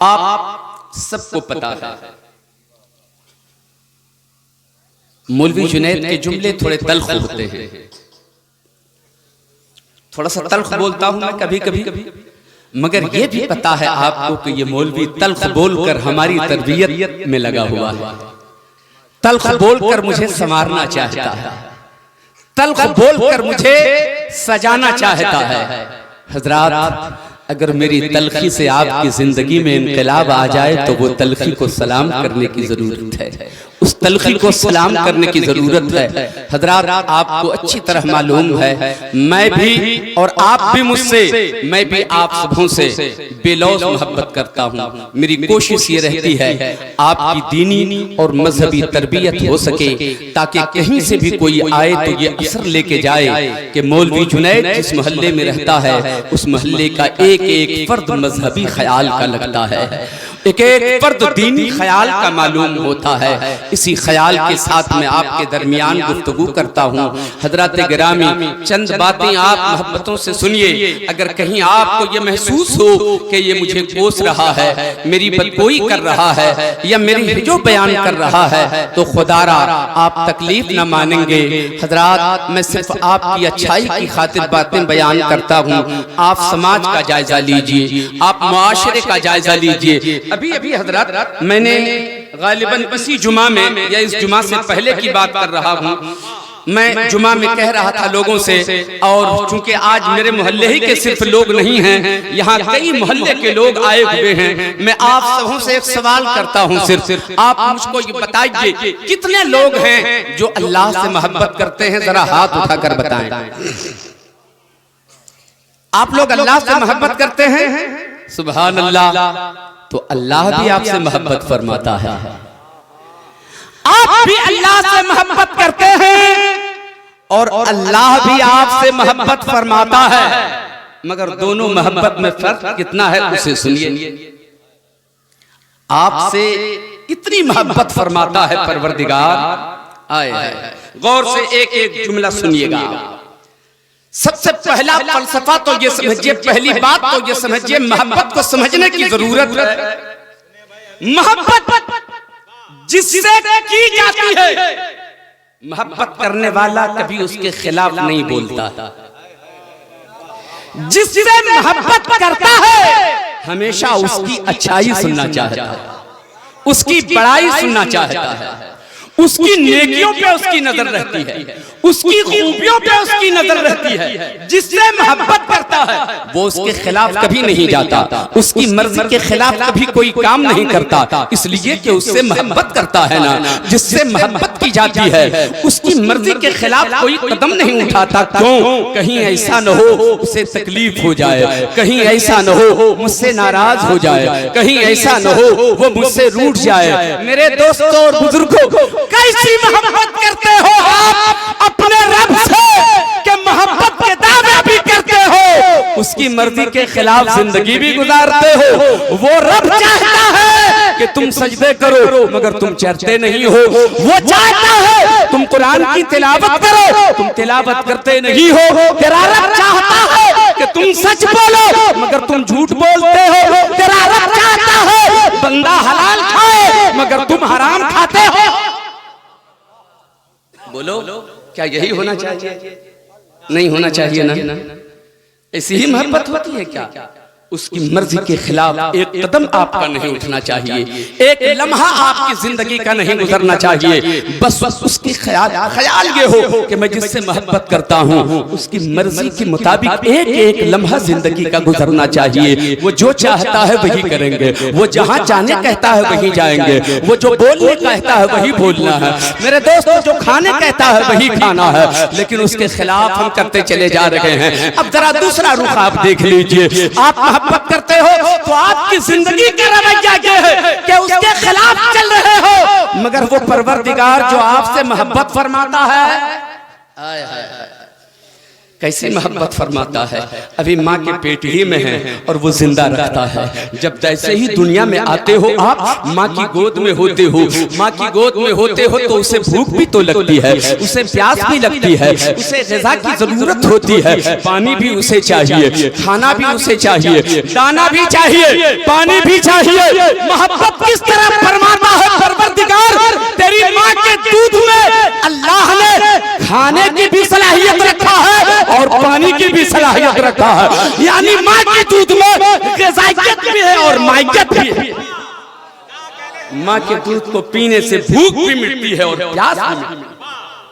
आप सबको पता है मौलवी जुनैद के जुमले थोड़े तल्ख होते हैं। थोड़ा सा तल्ख बोलता हूं मैं कभी कभी, मगर यह भी पता है आपको कि ये मौलवी तल्ख बोलकर हमारी तरबियत में लगा हुआ है। तल्ख बोलकर मुझे संवारना चाहता है, तल्ख बोलकर मुझे सजाना चाहता है। हजरात, अगर मेरी तलखी से आपकी जिंदगी में इनकलाब आ जाए तो वो तलखी को सलाम करने की जरूरत है, उस तलखी को सलाम करने की जरूरत है। हजरात, आपको अच्छी तरह मालूम है, मैं भी और आप भी मुझसे, मैं भी आप सबों से बेलौस मोहब्बत करता हूँ। मेरी कोशिश ये रहती है आपकी दीनी और मजहबी तरबियत हो सके, ताकि कहीं से भी कोई आए तो ये असर लेके जाए कि मौलवी जुनैद जिस मोहल्ले में रहता है उस मोहल्ले का एक एक फर्द मजहबी ख्याल का लगता है, एक एक फर्द दीनी ख्याल का मालूम होता है। इसी ख्याल के साथ मैं आपके दरमियान गुफ्तगू करता हूँ। हजरत गिरामी, चंद बातें आप मोहब्बतों से सुनिए। अगर कहीं आपको ये महसूस हो कि ये मुझे कोस रहा है, मेरी बदगोई कर रहा है या मेरी हिजो बयान कर रहा है, तो खुदारा आप तकलीफ न मानेंगे। हजरात, मैं सिर्फ आपकी अच्छाई की खातिर बातें बयान करता हूँ। आप समाज का जायजा लीजिए, आप मुआशरे का जायजा लीजिए। अभी अभी हजरत, मैंने गालिबन इसी जुमा में या इस जुमा से पहले की बात कर रहा हूँ, मैं जुमा में कह रहा था लोगों से, और चूंकि आज मेरे मोहल्ले ही के सिर्फ लोग नहीं हैं, यहाँ कई मोहल्ले के लोग आए हुए हैं, मैं आप सबों से एक सवाल करता हूँ, सिर्फ आप मुझको ये बताइए कितने लोग हैं जो अल्लाह से मोहब्बत करते हैं? जरा हाथ उठाकर बताएं। आप लोग अल्लाह से मोहब्बत करते हैं? सुभान अल्लाह। तो अल्लाह भी आपसे मोहब्बत फरमाता है, आप भी अल्लाह से मोहब्बत करते हैं और अल्लाह भी आपसे मोहब्बत फरमाता है। मगर दोनों मोहब्बत में फर्क कितना है उसे सुनिए। आपसे इतनी मोहब्बत फरमाता है परवरदिगार, आए गौर से एक एक जुमला सुनिएगा। सबसे पहला फलसफा तो ये समझिए, पहली बात तो ये समझिए, मोहब्बत को समझने की जरूरत है। मोहब्बत जिससे की जाती है, मोहब्बत करने वाला कभी उसके खिलाफ नहीं बोलता। जिससे मोहब्बत करता है हमेशा उसकी अच्छाई सुनना चाहता है, उसकी बड़ाई सुनना चाहता है, उसकी नेकियों पे उसकी नजर रहती है, उसकी खूबियों पे उसकी नजर रहती है। जिससे मोहब्बत करता है वो उसके खिलाफ कभी नहीं जाता, उसकी मर्जी के खिलाफ कभी कोई काम नहीं करता, इसलिए कि उससे मोहब्बत करता है ना। जिससे मोहब्बत की जाती है उसकी मर्जी के खिलाफ कोई कदम नहीं उठाता। क्यों? कहीं ऐसा न हो उसे तकलीफ हो जाए, कहीं ऐसा न हो मुझसे नाराज हो जाए, कहीं ऐसा न हो वो मुझसे रूठ जाए। मेरे दोस्तों और बुजुर्गों, कैसी मोहब्बत करते हो आप अपने रब से कि मोहब्बत के दावे भी करते हो, उसकी मर्जी के खिलाफ जिंदगी भी गुजारते हो। वो रब चाहता है कि तुम सजदे करो मगर तुम चढ़ते नहीं हो, वो चाहता है तुम कुरान की तिलावत करो, तुम तिलावत करते नहीं हो। तेरा रब चाहता है कि तुम सच बोलो मगर तुम झूठ बोलते हो। तेरा रब चाहता है बंदा हलाल खाए मगर तुम हराम खाते हो। बोलो, क्या यही होना चाहिए? नहीं होना चाहिए ना? ऐसी ही मोहब्बत होती है क्या? उसकी मर्जी के खिलाफ एक कदम आपका नहीं उठना चाहिए, एक लम्हा आपकी जिंदगी का नहीं गुजरना चाहिए। बस उसकी ख्याल ये हो कि मैं जिससे मोहब्बत करता हूँ उसकी मर्जी के मुताबिक एक एक लम्हा जिंदगी का गुजरना चाहिए। वो जो चाहता है वही करेंगे, वो जहाँ जाने कहता है वही जाएंगे, वो जो बोलने कहता है वही बोलना है। मेरे दोस्तों, जो खाने कहता है वही खाना है, लेकिन उसके खिलाफ हम करते चले जा रहे हैं। अब जरा दूसरा रुख आप देख लीजिए। आप मोहब्बत करते हो तो आपकी जिंदगी का रवैया ये है कि उसके खिलाफ चल रहे हो, मगर वो परवरदिगार जो आपसे मोहब्बत फरमाता है, कैसी मोहब्बत फरमाता है। अभी माँ के पेट ही में है और वो जिंदा रखता है। जब जैसे ही दुनिया में आते हो आप, माँ की गोद में होते हो, माँ की गोद में होते हो तो उसे भूख भी तो लगती है, उसे प्यास भी लगती है, उसे ग़िज़ा की जरूरत होती है, पानी भी उसे चाहिए, खाना भी उसे चाहिए, दाना भी चाहिए, पानी भी चाहिए। मोहब्बत किस तरह फरमाता है परवरदिगार, तेरी माँ के दूध में अल्लाह ने खाने की भी सलाहियत रखा है और पानी की भी सलाहियत रखा है। यानी माँ के दूध में ग़िज़ाइयत भी है और माइयत भी है। माँ के दूध को पीने से भूख भी मिटती है और प्यास भी मिटती है।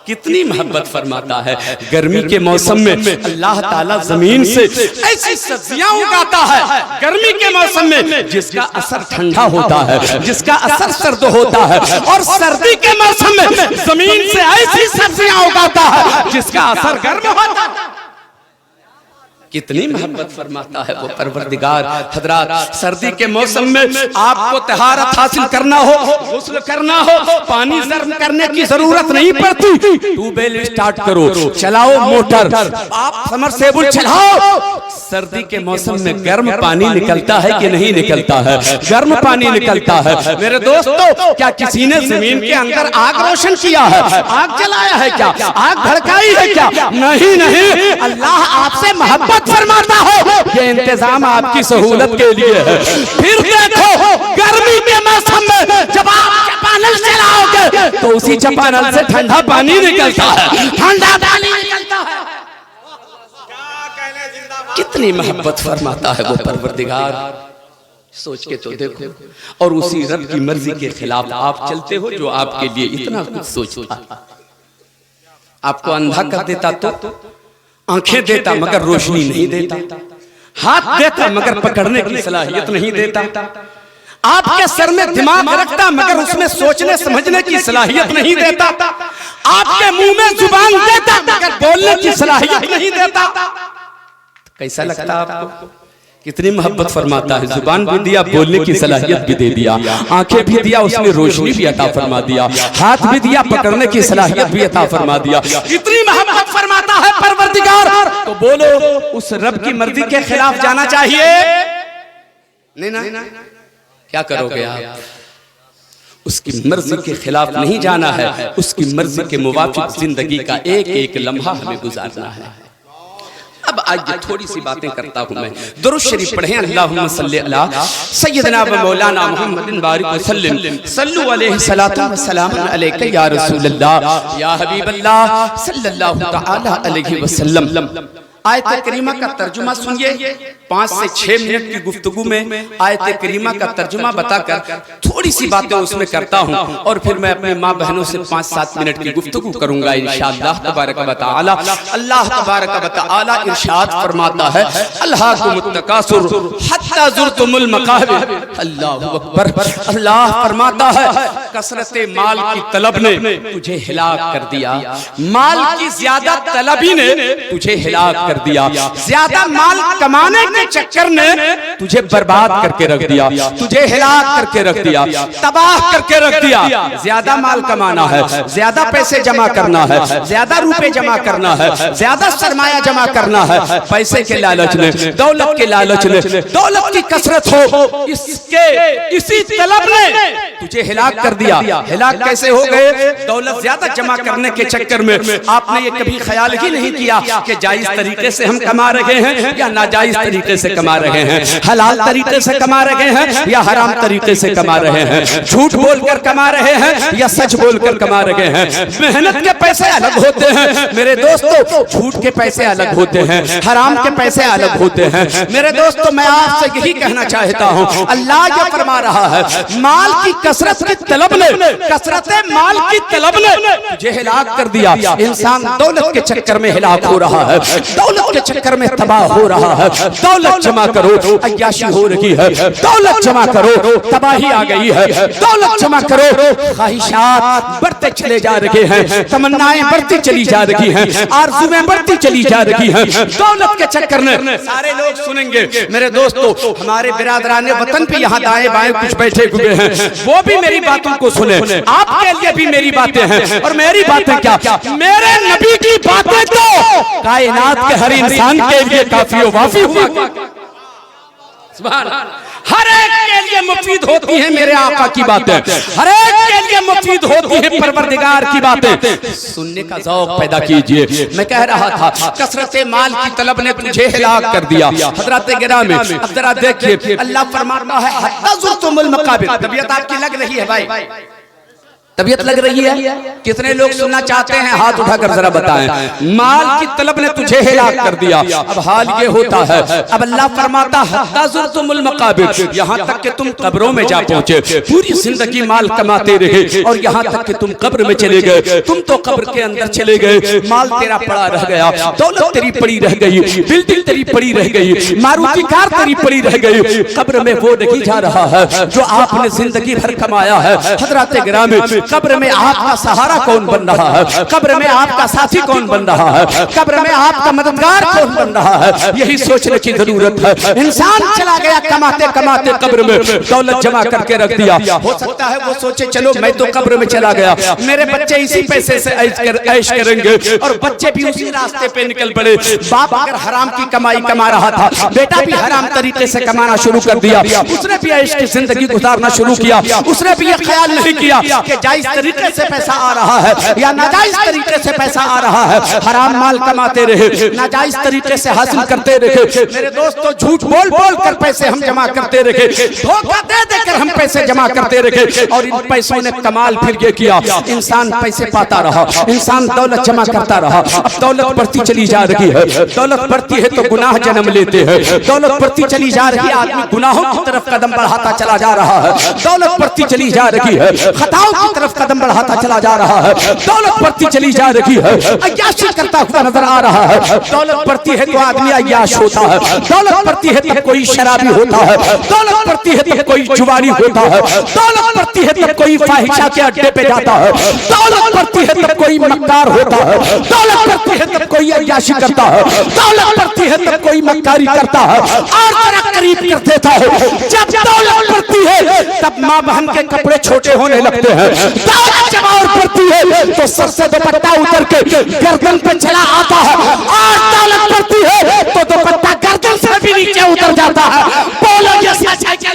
कितनी मोहब्बत फरमाता है। गर्मी के मौसम में अल्लाह ताला जमीन से ऐसी सब्जियां उगाता है, गर्मी के मौसम में जिसका असर ठंडा होता है, जिसका असर सर्द होता है, और सर्दी के मौसम में जमीन से ऐसी सब्जियां उगाता है जिसका असर गर्म होता है। कितनी मोहब्बत फरमाता है वो परवरदिगार। हजरात, सर्दी के मौसम में आपको तहारत हासिल करना हो, गुस्ल करना हो, पानी गर्म करने की जरूरत नहीं पड़ती। ट्यूबवेल स्टार्ट करो, चलाओ मोटर, आप समरसेबुल चलाओ। सर्दी के मौसम में गर्म पानी निकलता है कि नहीं निकलता है? गर्म पानी निकलता है। मेरे दोस्तों, क्या किसी ने जमीन के अंदर आग रोशन किया है? आग जलाया है क्या? आग भड़काई है क्या? नहीं नहीं, अल्लाह आपसे मोहब्बत फरमाता हो, ये इंतजाम आपकी सहूलत के लिए है। फिर देखो, गर्मी के मौसम में जब आप चपानल चलाओगे तो उसी चपानल से ठंडा पानी निकलता है, ठंडा पानी निकलता है। कितनी मोहब्बत फरमाता है वो परवरदिगार, सोच के तो देखो। और उसी रब की मर्जी के खिलाफ आप चलते हो जो आपके लिए इतना कुछ सोचता। आपको अंधा कर देता तो आंखें देता मगर रोशनी नहीं देता, हाथ देता मगर पकड़ने की सलाहियत नहीं देता, आपके सर में दिमाग रखता मगर उसमें सोचने समझने की सलाहियत नहीं देता, आपके मुंह में जुबान देता मगर बोलने की सलाहियत नहीं देता। कैसा लगता आपको? कितनी मोहब्बत फरमाता है। जुबान भी दिया, बोलने की सलाहियत भी दे दिया, आंखें भी दिया, उसने रोशनी भी अता फरमा दिया, हाथ भी दिया, पकड़ने की सलाहियत भी अता फरमा दिया। इतनी मोहब्बत फरमाता है परवरदिगार, तो बोलो उस रब की मर्जी के खिलाफ जाना चाहिए? नहीं ना, क्या करोगे आप? उसकी मर्जी के खिलाफ नहीं जाना है, उसकी मर्जी के मुवाफिक जिंदगी का एक एक लम्हा हमें गुजारना है। अब आज थोड़ी सी बातें करता हूं मैं। दुरूद शरीफ पढ़ें, अल्लाहुम्मा सल्ली अला सय्यदना व मौलाना मुहम्मदिन बारिक वसल्लिम, सल्लु अलैहि सलातु व सलाम अलैका या रसूलल्लाह या हबीबल्लाह सल्लल्लाहु तआला अलैहि वसल्लम। आयत करीमा का तर्जुमा सुनिए। 5 से 6 मिनट की गुफ्तगू में आयत करीमा का तर्जुमा बताकर थोड़ी सी बातें उसमें करता हूं और फिर मैं अपने माँ बहनों से 5-7 मिनट की गुफ्तगू करूंगा इंशाअल्लाह तबारक व तआला। अल्लाह तबारक व तआला इरशाद फरमाता है, अल्हाकुमुत तकासुर हत्ता ज़ुरतुमुल मकाबिर। अल्लाहु अकबर। अल्लाह फरमाता है, कसरत माल की तलब ने तुझे हिलाक कर दिया, माल की ज्यादा तलबी ने तुझे हिलाक कर दिया, ज्यादा माल कमाने के चक्कर ने तुझे बर्बाद करके रख दिया, तुझे हिलाक करके रख दिया, तबाह करके रख दिया। ज्यादा माल कमाना है, ज्यादा पैसे जमा करना है, ज्यादा रुपए जमा करना है, ज्यादा सरमाया जमा करना है, पैसे के लालच ने, दौलत के लालच ने, दौलत की कसरत हो, इसी तलब ने तुझे हिलाक कर दिया। हिलाक कैसे हो गए? दौलत ज्यादा जमा करने के चक्कर में आपने ये कभी ख्याल ही नहीं किया कि जायज तरीके से हम कमा रहे हैं या नाजायज तरीके से कमा रहे हैं, हलाल तरीके से कमा रहे हैं या हराम तरीके से कमा रहे हैं, झूठ बोलकर कमा रहे हैं या सच बोलकर कमा रहे हैं। मेहनत के पैसे अलग होते हैं मेरे दोस्तों, झूठ के पैसे अलग होते हैं, हराम के पैसे अलग होते हैं। मेरे दोस्तों, मैं आपसे यही कहना चाहता हूँ, अल्लाह ये फरमा रहा है, माल की कसरत की तलब ने, कसरत माल की तलब ने तुझे हिलाक कर दिया। इंसान दौलत के चक्कर में हिलाक हो रहा है, दौलत के चक्कर में तबाह हो रहा है। दौलत जमा करो, अय्याशी हो रही है, दौलत जमा करो, तबाही आ गई है, दौलत जमा करो, ख्वाहिशात बढ़ते चले जा रहे हैं, तमन्नाएं बढ़ती चली जा रही हैं, आरज़ुएं बढ़ती चली जा रही हैं। दौलत के चक्कर में सारे लोग सुनेंगे मेरे दोस्तों, हमारे बिरादरान वतन पे यहाँ दाएं बाएं कुछ बैठे हुए हैं, वो भी मेरी बातों को को सुने, आपके लिए भी मेरी बातें हैं। और मेरी बातें क्या, मेरे नबी की बातें तो कायनात के हर इंसान के लिए काफी व वाफी हुआ। हर एक के लिए मुफीद होती है मेरे आका की बातें, हर एक के लिए मुफीद होती है परवरदिगार की बातें। सुनने का ज़ौक़ पैदा कीजिए। मैं कह रहा था कसरत माल की तलब ने तुझे हिलाक कर दिया। हज़रात गिरामी अब जरा देखिए, अल्लाह फरमाता है हत्ता ज़ुरतुमुल मक़ाबिर। तबीयत आपकी लग रही है भाई, तबीयत लग रही है? कितने लोग सुनना चाहते हैं? हाथ उठाकर जरा बताएं। माल की तलब ने तुझे हिलाक कर दिया। अब हाल ये होता है, अब अल्लाह फरमाता हत्ता ज़ुरतुमुल मक़ाबिर, यहाँ तक कि तुम कब्रों में जा पहुंचे। पूरी जिंदगी माल कमाते रहे और यहाँ तक कि तुम कब्र में चले गए। तुम तो कब्र के अंदर चले गए, माल तेरा पड़ा रह गया, दौलत तेरी पड़ी रह गई, बिल्डिंग तेरी पड़ी रह गई, मारुति कार तेरी पड़ी रह गई। कब्र में वो नहीं जा रहा है जो आपने जिंदगी भर कमाया है। हज़रात गिरामी, कब्र में आपका सहारा कौन बन रहा है? कब्र में आपका साथी कौन बन रहा है? कब्र में आपका मददगार कौन बन रहा है? यही सोचने की जरूरत है। इंसान चला गया कमाते कमाते कब्र में दौलत जमा करके रख दिया। हो सकता है वो सोचे चलो मैं तो कब्र में चला गया, मेरे बच्चे इसी पैसे से ऐश करेंगे, और बच्चे भी उसी रास्ते पे निकल पड़े। बाप अगर हराम की कमाई कमा रहा था, बेटा भी हराम तरीके से कमाना शुरू कर दिया, उसने भी ऐश की जिंदगी गुजारना शुरू किया। उसने भी ये ख्याल नहीं किया कि जायज तरीके से पैसा आ रहा है या नाजायज तरीके से पैसा आ रहा है। हराम माल कमाते रहे, नाजायज तरीके से हासिल करते रहे। मेरे दोस्तों, झूठ बोल बोल कर पैसे हम जमा करते रहे, धोखा दे देकर हम पैसे जमा करते रहे, और इन पैसों ने कमाल फिर ये किया, इंसान पैसे पाता रहा, इंसान दौलत जमा करता रहा। अब दौलत बढ़ती चली जा रही है, दौलत बढ़ती है तो गुनाह जन्म लेते हैं, दौलत बढ़ती चली जा रही है, आदमी गुनाहों की तरफ कदम बढ़ाता चला जा रहा है, दौलत बढ़ती चली जा रही है, खताओं की तरफ कदम बढ़ाता चला जा रहा है, दौलत बढ़ती चली जा रही है, अय्याशी करता हुआ नजर आ रहा है। दौलत बढ़ती है तो आदमी अय्याश होता है, दौलत बढ़ती है तब कोई शराबी होता है, दौलत बढ़ती है तब कोई जुआरी होता है, दौलत बढ़ती है तब कोई फाहिशा के अड्डे पे जाता है, दौलत बढ़ती है तब कोई मक्कार होता है, दौलत बढ़ती है तब कोई अय्याशी करता है, दौलत बढ़ती है तब कोई मक्कारी करता है। और जरा करीब कर देता है, जब दौलत बढ़ती है तब माँ बहन के कपड़े छोटे होने लगते हैं। दौलत जब और बढ़ती है तो सर से दुपट्टा उतर के गर्दन पे चला आता है, और दौलत बढ़ती है तो दुपट्टा गर्दन से भी नीचे उतर जाता है। बोलो ये सच है क्या?